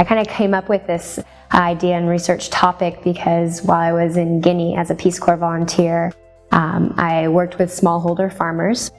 kind of came up with this idea and research topic because while I was in Guinea as a Peace Corps volunteer, I worked with smallholder farmers,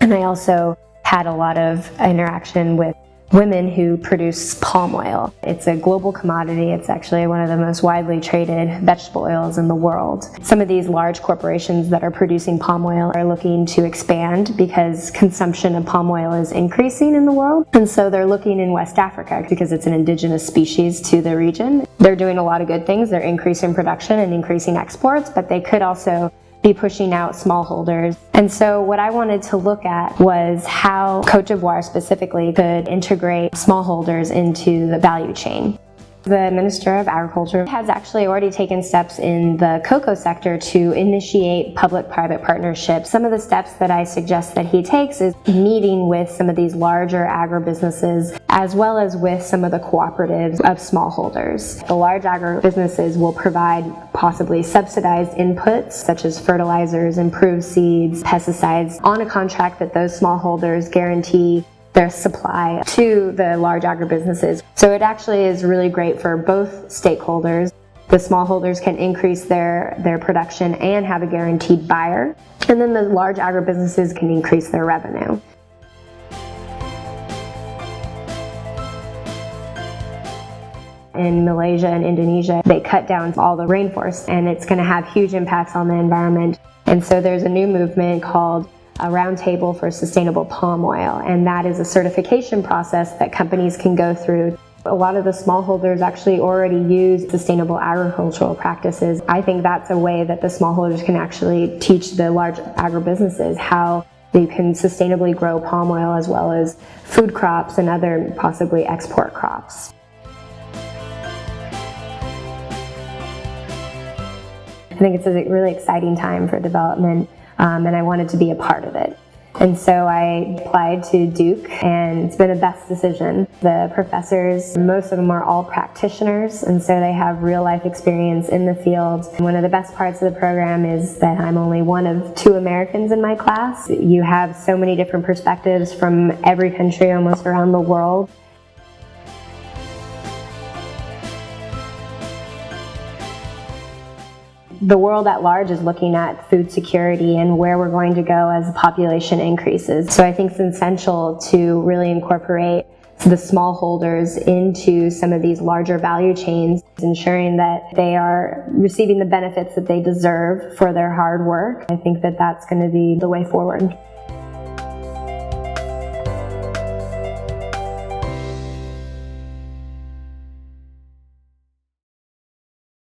and I also had a lot of interaction with women who produce palm oil. It's a global commodity. It's actually one of the most widely traded vegetable oils in the world. Some of these large corporations that are producing palm oil are looking to expand because consumption of palm oil is increasing in the world. And so they're looking in West Africa because it's an indigenous species to the region. They're doing a lot of good things. They're increasing production and increasing exports, but they could also be pushing out smallholders. And so what I wanted to look at was how Cote d'Ivoire specifically could integrate smallholders into the value chain. The Minister of Agriculture has actually already taken steps in the cocoa sector to initiate public-private partnerships. Some of the steps that I suggest that he takes is meeting with some of these larger agribusinesses as well as with some of the cooperatives of smallholders. The large agribusinesses will provide possibly subsidized inputs such as fertilizers, improved seeds, pesticides on a contract that those smallholders guarantee their supply to the large agribusinesses. So it actually is really great for both stakeholders. The smallholders can increase their production and have a guaranteed buyer, and then the large agribusinesses can increase their revenue. In Malaysia and Indonesia, they cut down all the rainforests, and it's going to have huge impacts on the environment. And so there's a new movement called a Roundtable for Sustainable Palm Oil, and that is a certification process that companies can go through. A lot of the smallholders actually already use sustainable agricultural practices. I think that's a way that the smallholders can actually teach the large agribusinesses how they can sustainably grow palm oil as well as food crops and other possibly export crops. I think it's a really exciting time for development. And I wanted to be a part of it. And so I applied to Duke, and it's been the best decision. The professors, most of them are all practitioners, and so they have real life experience in the field. And one of the best parts of the program is that I'm only one of 2 Americans in my class. You have so many different perspectives from every country almost around the world. The world at large is looking at food security and where we're going to go as the population increases. So I think it's essential to really incorporate the smallholders into some of these larger value chains, ensuring that they are receiving the benefits that they deserve for their hard work. I think that that's going to be the way forward.